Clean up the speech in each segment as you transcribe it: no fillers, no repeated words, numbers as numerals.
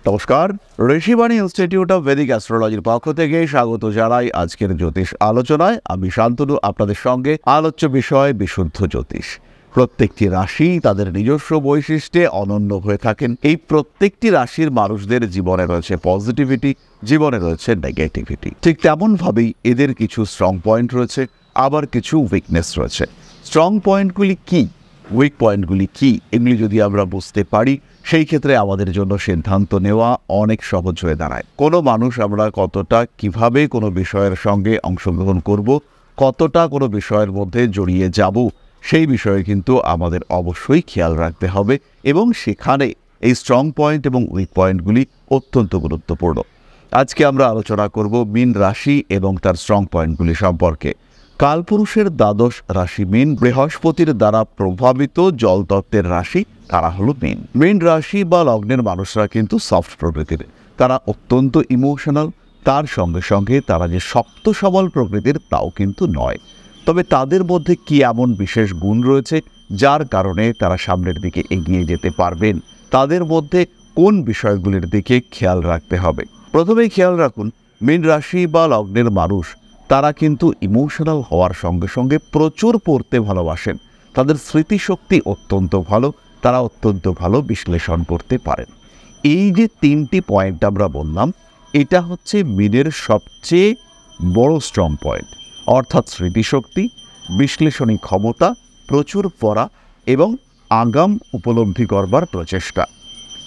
নমস্কার, Rishibani institute of Vedic অ্যাস্ট্রোলজির পক্ষ থেকে স্বাগত জানাই আজকের জ্যোতিষ আলোচনায়। আমি শান্তনু আপনাদের সঙ্গে। আলোচ্য বিষয় বিশুদ্ধ জ্যোতিষ। প্রত্যেকটি রাশি তাদের নিজস্ব বৈশিষ্ট্যে অনন্য হয়ে থাকেন। এই প্রত্যেকটি রাশির মানুষদের জীবনে রয়েছে পজিটিভিটি, জীবনে রয়েছে নেগেটিভিটি। ঠিক তেমনভাবেই এদের কিছু স্ট্রং পয়েন্ট রয়েছে, আবার কিছু উইকনেস রয়েছে। স্ট্রং পয়েন্টগুলি কি, উইক পয়েন্টগুলি কি, এগুলি যদি আমরা বুঝতে পারি, সেই ক্ষেত্রে আমাদের জন্য সিদ্ধান্ত নেওয়া অনেক সহজ হয়ে দাঁড়ায়। কোনো মানুষ আমরা কতটা কিভাবে কোনো বিষয়ের সঙ্গে অংশগ্রহণ করব, কতটা কোনো বিষয়ের মধ্যে জড়িয়ে যাব, সেই বিষয়ে কিন্তু আমাদের অবশ্যই খেয়াল রাখতে হবে এবং সেখানে এই স্ট্রং পয়েন্ট এবং উইক পয়েন্টগুলি অত্যন্ত গুরুত্বপূর্ণ। আজকে আমরা আলোচনা করব মীন রাশি এবং তার স্ট্রং পয়েন্টগুলি সম্পর্কে। কালপুরুষের দ্বাদশ রাশি মীন, বৃহস্পতির দ্বারা প্রভাবিত জলতত্ত্বের রাশি, তারা হলো মীন। মীন রাশি বা লগ্নের মানুষরা কিন্তু সফট প্রকৃতির, তারা অত্যন্ত ইমোশনাল। তার সঙ্গে সঙ্গে তারা যে শক্ত সবল প্রকৃতির তাও কিন্তু নয়। তবে তাদের মধ্যে কি এমন বিশেষ গুণ রয়েছে যার কারণে তারা সামনের দিকে এগিয়ে যেতে পারবেন, তাদের মধ্যে কোন বিষয়গুলির দিকে খেয়াল রাখতে হবে? প্রথমেই খেয়াল রাখুন, মীন রাশি বা লগ্নের মানুষ তারা কিন্তু ইমোশনাল হওয়ার সঙ্গে সঙ্গে প্রচুর পড়তে ভালোবাসেন। তাদের স্মৃতিশক্তি অত্যন্ত ভালো, তারা অত্যন্ত ভালো বিশ্লেষণ করতে পারেন। এই যে তিনটি পয়েন্ট আমরা বললাম, এটা হচ্ছে মীনের সবচেয়ে বড় স্ট্রং পয়েন্ট, অর্থাৎ স্মৃতিশক্তি, বিশ্লেষণী ক্ষমতা, প্রচুর পড়া এবং আগাম উপলব্ধি করবার প্রচেষ্টা।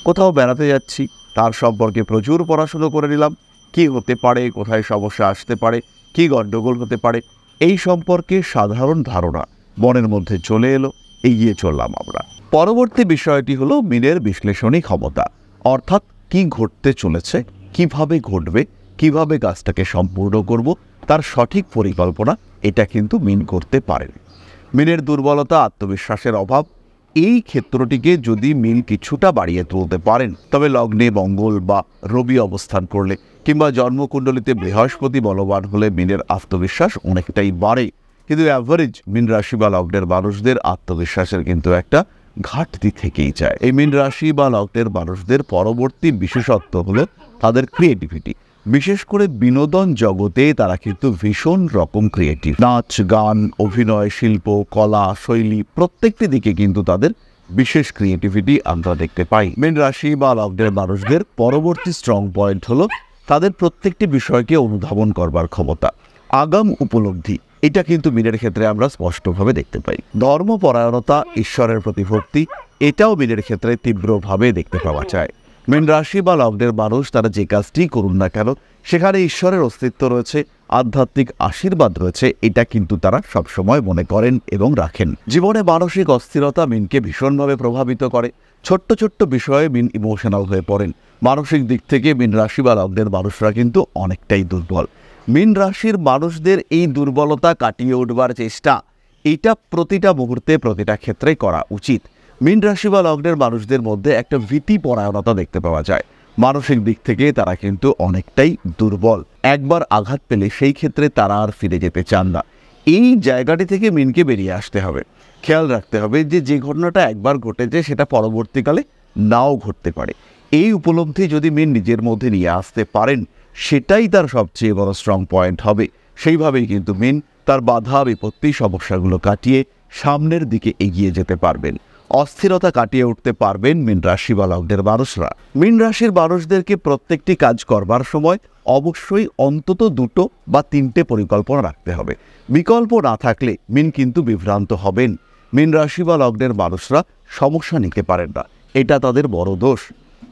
কোথাও বেড়াতে যাচ্ছি, তার সম্পর্কে প্রচুর পড়াশুনো করে নিলাম, কি হতে পারে, কোথায় সমস্যা আসতে পারে, কি গণ্ডগোল হতে পারে, এই সম্পর্কে সাধারণ ধারণা মনের মধ্যে চলে এলো, এগিয়ে চললাম আমরা। পরবর্তী বিষয়টি হলো মীনের বিশ্লেষণী ক্ষমতা, অর্থাৎ কি ঘটতে চলেছে, কিভাবে ঘটবে, কিভাবে কাজটাকে সম্পূর্ণ করব, তার সঠিক পরিকল্পনা এটা কিন্তু মীন করতে পারেন। মীনের দুর্বলতা আত্মবিশ্বাসের অভাব, এই ক্ষেত্রটিকে যদি মীন কিছুটা বাড়িয়ে তুলতে পারেন, তবে লগ্নে মঙ্গল বা রবি অবস্থান করলে কিংবা জন্মকুণ্ডলিতে বৃহস্পতি বলবান হলে মীনের আত্মবিশ্বাস অনেকটাই বাড়ে। কিন্তু অ্যাভারেজ মীন রাশি বা লগ্নের মানুষদের আত্মবিশ্বাসের কিন্তু একটা ঘাটতি থেকেই যায়। এই মীন রাশি বা লগ্নের মানুষদের পরবর্তী বিশেষত্ব হলো তাদের ক্রিয়েটিভিটি। বিশেষ করে বিনোদন জগতে তারা কিন্তু ভীষণ রকম ক্রিয়েটিভ। নাচ, গান, অভিনয়, শিল্প, কলা, শৈলী প্রত্যেকটি দিকে কিন্তু তাদের বিশেষ ক্রিয়েটিভিটি আমরা দেখতে পাই। মীন রাশি বা লগ্নের মানুষদের পরবর্তী স্ট্রং পয়েন্ট হলো তাদের প্রত্যেকটি বিষয়কে অনুধাবন করবার ক্ষমতা, আগাম উপলব্ধি। এটা কিন্তু মীনের ক্ষেত্রে আমরা স্পষ্টভাবে দেখতে পাই। ধর্মপরায়ণতা, ঈশ্বরের প্রতি ভক্তি, এটাও মীনের ক্ষেত্রে তীব্রভাবে দেখতে পাওয়া যায়। মীন রাশি বা লগ্নের মানুষ তারা যে কাজটি করুন না কেন, সেখানে ঈশ্বরের অস্তিত্ব রয়েছে, আধ্যাত্মিক আশীর্বাদ রয়েছে, এটা কিন্তু তারা সবসময় মনে করেন এবং রাখেন। জীবনে মানসিক অস্থিরতা মীনকে ভীষণভাবে প্রভাবিত করে। ছোট্ট ছোট্ট বিষয়ে মীন ইমোশনাল হয়ে পড়েন। মানসিক দিক থেকে মীন রাশি বা লগ্নের মানুষরা কিন্তু অনেকটাই দুর্বল। মীন রাশির মানুষদের এই দুর্বলতা কাটিয়ে উঠবার চেষ্টা, এটা প্রতিটা মুহূর্তে প্রতিটা ক্ষেত্রে করা উচিত। মীন রাশি বা লগ্নের মানুষদের মধ্যে একটা ভীতিপরায়ণতা দেখতে পাওয়া যায়। মানসিক দিক থেকে তারা কিন্তু অনেকটাই দুর্বল। একবার আঘাত পেলে সেই ক্ষেত্রে তারা আর ফিরে যেতে চান না। এই জায়গাটি থেকে মীনকে বেরিয়ে আসতে হবে। খেয়াল রাখতে হবে যে ঘটনাটা একবার ঘটেছে সেটা পরবর্তীকালে নাও ঘটতে পারে। এই উপলব্ধি যদি মীন নিজের মধ্যে নিয়ে আসতে পারেন, সেটাই তার সবচেয়ে বড় স্ট্রং পয়েন্ট হবে। সেইভাবেই কিন্তু মীন তার বাধা বিপত্তি সমস্যাগুলো কাটিয়ে সামনের দিকে এগিয়ে যেতে পারবেন। অস্থিরতা কাটিয়ে উঠতে পারবেন মীন রাশি বা লগ্নের মানুষরা। মীন রাশির মানুষদেরকে প্রত্যেকটি কাজ করবার সময় অবশ্যই অন্তত 2 বা 3টে পরিকল্পনা রাখতে হবে। বিকল্প না থাকলে মীন কিন্তু বিভ্রান্ত হবেন। মীন রাশি বা লগ্নের মানুষরা সমস্যা নিতে পারেন না, এটা তাদের বড় দোষ।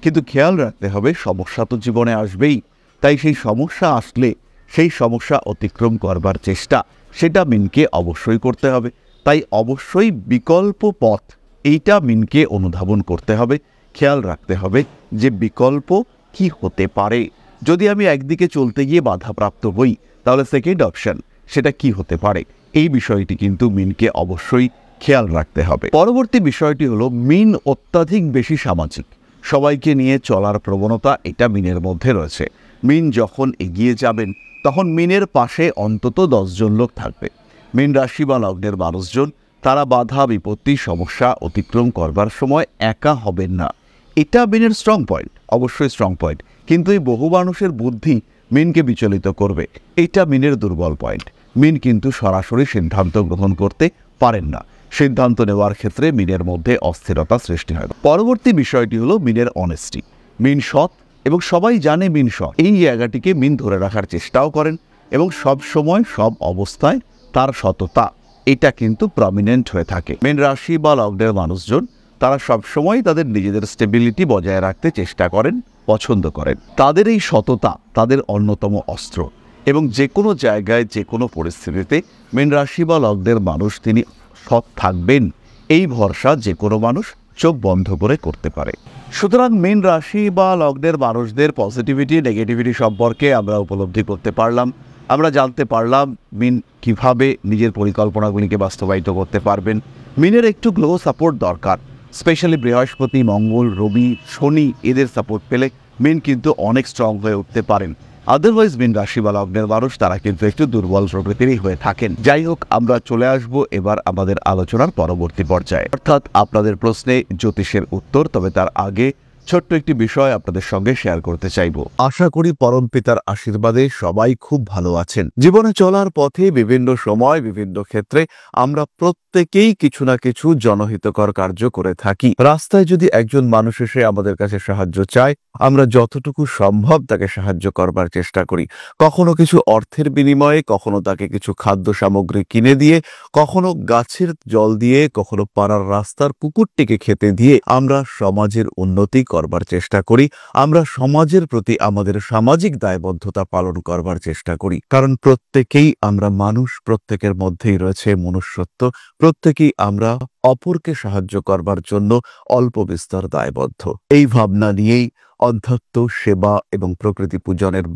কিন্তু খেয়াল রাখতে হবে, সমস্যা তো জীবনে আসবেই, তাই সেই সমস্যা আসলে সেই সমস্যা অতিক্রম করবার চেষ্টা, সেটা মীনকে অবশ্যই করতে হবে। তাই অবশ্যই বিকল্প পথ, এইটা মীনকে অনুধাবন করতে হবে। খেয়াল রাখতে হবে যে বিকল্প কি হতে পারে। যদি আমি একদিকে চলতে গিয়ে বাধাপ্রাপ্ত হই, তাহলে সেকেন্ড অপশন সেটা কি হতে পারে, এই বিষয়টি কিন্তু মীনকে অবশ্যই খেয়াল রাখতে হবে। পরবর্তী বিষয়টি হলো মীন অত্যাধিক বেশি সামাজিক। সবাইকে নিয়ে চলার প্রবণতা এটা মীনের মধ্যে রয়েছে। মীন যখন এগিয়ে যাবেন, তখন মীনের পাশে অন্তত 10 জন লোক থাকবে। মীন রাশি বা লগ্নের মানুষজন তারা বাধা বিপত্তি সমস্যা অতিক্রম করবার সময় একা হবেন না, এটা মীনের স্ট্রং পয়েন্ট। অবশ্যই স্ট্রং পয়েন্ট, কিন্তু এই বহু মানুষের বুদ্ধি মিনকে বিচলিত করবে। এটা মিনের দুর্বল পয়েন্ট। মিন কিন্তু সরাসরি সিদ্ধান্ত গ্রহণ করতে পারেন না। সিদ্ধান্ত নেওয়ার ক্ষেত্রে মিনের মধ্যে অস্থিরতা সৃষ্টি হয়। পরবর্তী বিষয়টি হলো মিনের অনেস্টি। মিন সৎ এবং সবাই জানে মিন সৎ। এই জায়গাটিকে মিন ধরে রাখার চেষ্টাও করেন এবং সব সময় সব অবস্থায় তার সততা এটা কিন্তু প্রমিনেন্ট হয়ে থাকে। মিন রাশি বা লগ্নের মানুষজন তারা সবসময় তাদের নিজেদের স্টেবিলিটি বজায় রাখতে চেষ্টা করেন, পছন্দ করেন। তাদের এই সততা তাদের অন্যতম অস্ত্র এবং যে কোনো জায়গায় যে কোনো পরিস্থিতিতে মিন রাশি বা লগ্নের মানুষ তিনি সৎ থাকবেন এই ভরসা যে কোনো মানুষ চোখ বন্ধ করে করতে পারে। সুতরাং মিন রাশি বা লগ্নের মানুষদের পজিটিভিটি নেগেটিভিটি সম্পর্কে আমরা উপলব্ধি করতে পারলাম। আমরা জানতে পারলাম মিন কিভাবে নিজের পরিকল্পনাগুলিকে বাস্তবায়িত করতে পারবেন। মিনের একটু গ্লো সাপোর্ট দরকার, স্পেশালি বৃহস্পতি, মঙ্গল, রবি, শনি এদের সাপোর্ট পেলে মিন কিন্তু অনেক স্ট্রং হয়ে উঠতে পারেন। আদারওয়াইজ মিন রাশি বা লগ্নের মানুষ তারা কিন্তু একটু দুর্বল প্রকৃতিরই হয়ে থাকেন। যাই হোক, আমরা চলে আসব এবার আমাদের আলোচনার পরবর্তী পর্যায়ে, অর্থাৎ আপনাদের প্রশ্নে জ্যোতিষের উত্তর। তবে তার আগে ছোট্ট একটি বিষয় আপনাদের সঙ্গে শেয়ার করতে চাইব। আশা করি পরম পিতার আশীর্বাদে সবাই খুব ভালো আছেন। জীবনে চলার পথে বিভিন্ন সময় বিভিন্ন ক্ষেত্রে আমরা প্রত্যেকেই কিছু না কিছু জনহিতকর কার্য করে থাকি। রাস্তায় যদি একজন মানুষ এসে আমাদের কাছে সাহায্য চায়, আমরা যতটুকু সম্ভব তাকে সাহায্য করবার চেষ্টা করি। কখনো কিছু অর্থের বিনিময়ে, কখনো তাকে কিছু খাদ্য সামগ্রী কিনে দিয়ে, কখনো গাছের জল দিয়ে, কখনো পাড়ার রাস্তার কুকুরটিকে খেতে দিয়ে আমরা সমাজের উন্নতি করবার চেষ্টা করি। আমরা সমাজের প্রতি আমাদের সামাজিক দায়বদ্ধতা পালন করবার চেষ্টা করি, কারণ প্রত্যেকেই আমরা মানুষ, প্রত্যেকের মধ্যেই রয়েছে মনুষ্যত্ব, প্রত্যেকেই আমরা অপরকে সাহায্য করবার জন্য অল্প বিস্তর দায়বদ্ধ। এই ভাবনা নিয়েই অধ্যাত্ম, সেবা এবং প্রকৃতি পূজনের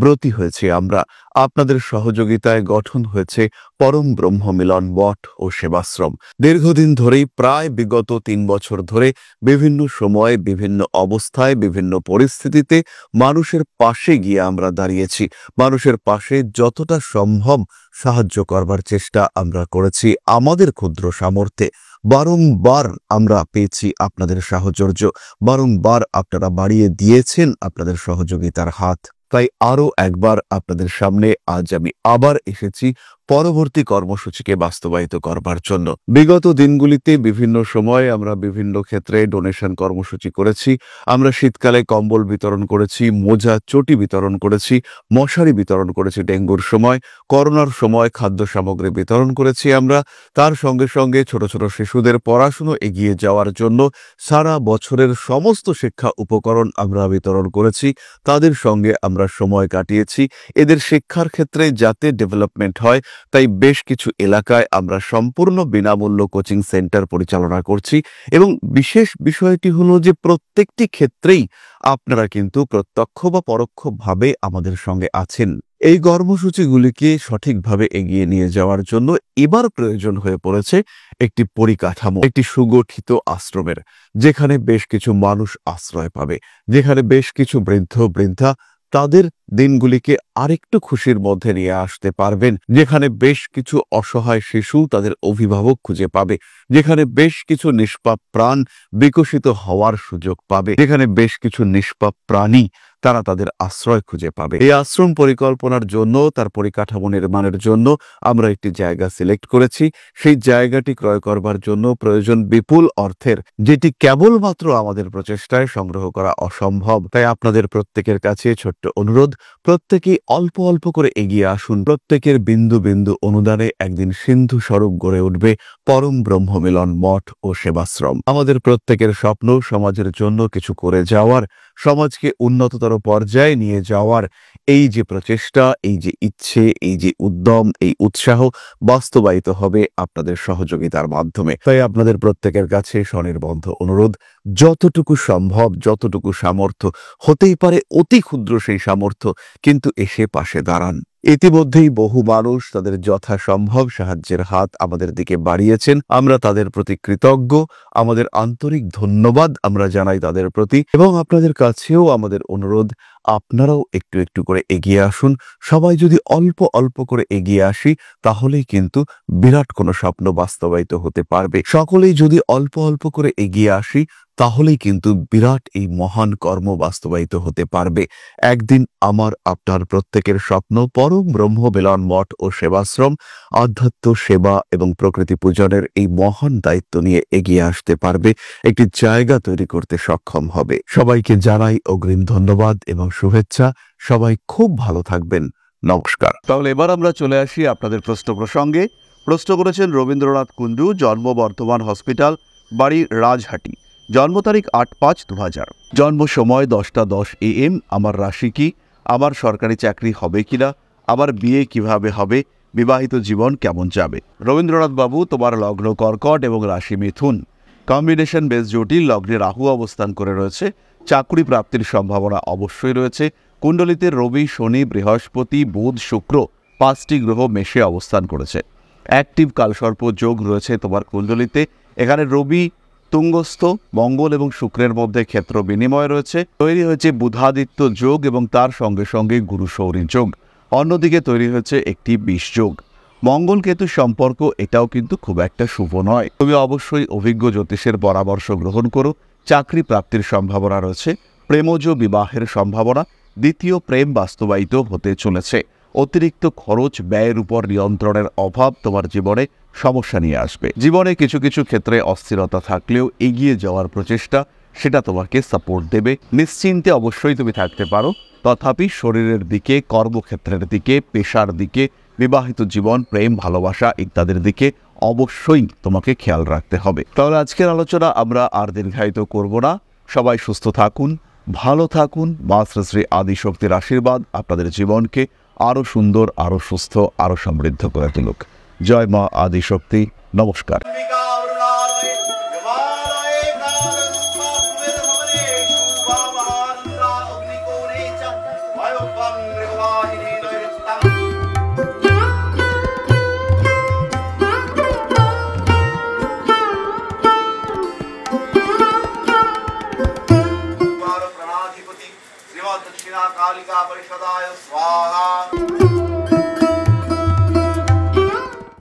ব্রতী হয়েছে আমরা। আপনাদের সহযোগিতায় গঠন হয়েছে পরম ব্রহ্ম মিলন মঠ ও সেবাশ্রম। দীর্ঘদিন ধরেই, প্রায় বিগত 3 বছর ধরে বিভিন্ন সময়ে, বিভিন্ন অবস্থায়, বিভিন্ন পরিস্থিতিতে মানুষের পাশে গিয়ে আমরা দাঁড়িয়েছি। মানুষের পাশে যতটা সম্ভব সাহায্য করবার চেষ্টা আমরা করেছি আমাদের ক্ষুদ্র সামর্থ্যে। বারংবার আমরা পেয়েছি আপনাদের সাহচর্য, বারংবার আপনারা বাড়িয়ে দিয়েছেন আপনাদের সহযোগিতার হাত। তাই আরও একবার আপনাদের সামনে আজ আমি আবার এসেছি পরবর্তী কর্মসূচিকে বাস্তবায়িত করবার জন্য। বিগত দিনগুলিতে বিভিন্ন সময়ে আমরা বিভিন্ন ক্ষেত্রে ডোনেশন কর্মসূচি করেছি। আমরা শীতকালে কম্বল বিতরণ করেছি, মোজা, চটি বিতরণ করেছি, মশারি বিতরণ করেছি ডেঙ্গুর সময়, করোনার সময় খাদ্য সামগ্রী বিতরণ করেছি আমরা। তার সঙ্গে সঙ্গে ছোট ছোট শিশুদের পড়াশুনো এগিয়ে যাওয়ার জন্য সারা বছরের সমস্ত শিক্ষা উপকরণ আমরা বিতরণ করেছি। তাদের সঙ্গে আমরা সময় কাটিয়েছি। এদের শিক্ষার ক্ষেত্রে যাতে ডেভেলপমেন্ট হয় তাই বেশ কিছু এলাকায় আমরা সম্পূর্ণ বিনামূল্য কোচিং সেন্টার পরিচালনা করছি। এবং বিশেষ বিষয়টি হলো যে প্রত্যেকটি ক্ষেত্রেই আপনারা কিন্তু প্রত্যক্ষ বা পরোক্ষভাবে আমাদের সঙ্গে আছেন। এই কর্মসূচিগুলিকে সঠিকভাবে এগিয়ে নিয়ে যাওয়ার জন্য এবার প্রয়োজন হয়ে পড়েছে একটি পরিকাঠামো, একটি সুগঠিত আশ্রমের, যেখানে বেশ কিছু মানুষ আশ্রয় পাবে, যেখানে বেশ কিছু বৃদ্ধ বৃদ্ধা তাদের দিনগুলিকে আরেকটু খুশির মধ্যে নিয়ে আসতে পারবেন, যেখানে বেশ কিছু অসহায় শিশু তাদের অভিভাবক খুঁজে পাবে, যেখানে বেশ কিছু নিষ্পাপ প্রাণ বিকশিত হওয়ার সুযোগ পাবে, যেখানে বেশ কিছু নিষ্পাপ প্রাণী তারা তাদের আশ্রয় খুঁজে পাবে। এই আশ্রম পরিকল্পনার জন্য, তার পরিকাঠামো নির্মাণের জন্য আমরা একটি জায়গা সিলেক্ট করেছি। সেই জায়গাটি ক্রয় করবার জন্য প্রয়োজন বিপুল অর্থের, যেটি কেবলমাত্র আমাদের প্রচেষ্টায় সংগ্রহ করা অসম্ভব। তাই আপনাদের প্রত্যেকের কাছে ছোট্ট অনুরোধ, প্রত্যেকেই অল্প অল্প করে এগিয়ে আসুন। প্রত্যেকের বিন্দু বিন্দু অনুদানে একদিন সিন্ধু স্বরূপ গড়ে উঠবে পরম ব্রহ্ম মিলন মঠ ও সেবাশ্রম। আমাদের প্রত্যেকের স্বপ্ন সমাজের জন্য কিছু করে যাওয়ার, সমাজকে উন্নততর পর্যায়ে নিয়ে যাওয়ার এই যে প্রচেষ্টা, এই যে ইচ্ছে, এই যে উদ্যম, এই উৎসাহ বাস্তবায়িত হবে আপনাদের সহযোগিতার মাধ্যমে। তাই আপনাদের প্রত্যেকের কাছে স্বনির্বন্ধ অনুরোধ, যতটুকু সম্ভব, যতটুকু সামর্থ্য, হতেই পারে অতি ক্ষুদ্র সেই সামর্থ্য, কিন্তু এসে পাশে দাঁড়ান। ইতিমধ্যেই বহু মানুষ তাদের যথাসম্ভব সাহায্যের হাত আমাদের দিকে বাড়িয়েছেন। আমরা তাদের প্রতি কৃতজ্ঞ, আমাদের আন্তরিক ধন্যবাদ আমরা জানাই তাদের প্রতি। এবং আপনাদের কাছেও আমাদের অনুরোধ, আপনারাও একটু একটু করে এগিয়ে আসুন। সবাই যদি অল্প অল্প করে এগিয়ে আসি তাহলেই কিন্তু বিরাট কোনো স্বপ্ন বাস্তবায়িত হতে পারবে। সকলেই যদি অল্প অল্প করে এগিয়ে আসি তাহলেই কিন্তু বিরাট এই মহান কর্ম বাস্তবায়িত হতে পারবে। একদিন আমার আপনার প্রত্যেকের স্বপ্ন পরম ব্রহ্ম বেলন মঠ ও সেবাশ্রম আধ্যাত্ম সেবা এবং প্রকৃতি পূজনের এই মহান দায়িত্ব নিয়ে এগিয়ে আসতে পারবে, একটি জায়গা তৈরি করতে সক্ষম হবে। সবাইকে জানাই অগ্রিম ধন্যবাদ এবং শুভেচ্ছা। সবাই খুব ভালো থাকবেন। নমস্কার। তাহলে এবার আমরা চলে আসি আপনাদের প্রশ্ন প্রসঙ্গে। প্রশ্ন করেছেন রবীন্দ্রনাথ কুণ্ডু, জন্ম বর্ধমান হসপিটাল, বাড়ি রাজহাটি, জন্ম তারিখ 8/5/2000, জন্ম সময় 10টা 10 AM। আমার রাশি কি? আমার সরকারি চাকরি হবে কিনা? আমার বিয়ে কিভাবে হবে? বিবাহিত জীবন কেমন যাবে? রবীন্দ্রনাথ বাবু, তোমার লগ্ন কর্কট এবং রাশি মিথুন, কম্বিনেশন বেশ জটিল। লগ্নে রাহু অবস্থান করে রয়েছে, চাকরি প্রাপ্তির সম্ভাবনা অবশ্যই রয়েছে। কুণ্ডলিতে রবি, শনি, বৃহস্পতি, বুধ, শুক্র 5টি গ্রহ মেষে অবস্থান করেছে। অ্যাক্টিভ কালসর্প যোগ রয়েছে তোমার কুণ্ডলিতে। এখানে রবি তুঙ্গস্থ, মঙ্গল এবং শুক্রের মধ্যে ক্ষেত্র বিনিময় রয়েছে। তৈরি হয়েছে বুধাদিত্য যোগ এবং তার সঙ্গে সঙ্গে গুরু শৌরী যোগ। অন্যদিকে তৈরি হয়েছে একটি বিষ যোগ। মঙ্গল কেতু সম্পর্ক এটাও কিন্তু খুব একটা শুভ নয়। তুমি অবশ্যই অভিজ্ঞ জ্যোতিষের পরামর্শ গ্রহণ করো। চাকরি প্রাপ্তির সম্ভাবনা রয়েছে, প্রেমজ বিবাহের সম্ভাবনা, দ্বিতীয় প্রেম বাস্তবায়িত হতে চলেছে। অতিরিক্ত খরচ ব্যয়ের উপর নিয়ন্ত্রণের অভাব তোমার জীবনে সমস্যা নিয়ে আসবে। জীবনে কিছু কিছু ক্ষেত্রে অস্থিরতা থাকলেও এগিয়ে যাওয়ার প্রচেষ্টা সেটা তোমাকে সাপোর্ট দেবে। নিশ্চিন্তে অবশ্যই তুমি থাকতে পারো, তথাপি শরীরের দিকে, কর্মক্ষেত্রের দিকে, পেশার দিকে, বিবাহিত জীবন, প্রেম, ভালোবাসা ইত্যাদির দিকে অবশ্যই তোমাকে খেয়াল রাখতে হবে। তাহলে আজকের আলোচনা আমরা আর দীর্ঘায়িত করব না। সবাই সুস্থ থাকুন, ভালো থাকুন। মা শ্রী শ্রী আদিশক্তির আশীর্বাদ আপনাদের জীবনকে আরও সুন্দর, আরও সুস্থ, আরও সমৃদ্ধ করে তুলুক। জয় মা আদিশক্তি। নমস্কার। दक्षिणा कालिका परिषदाय स्वाहा।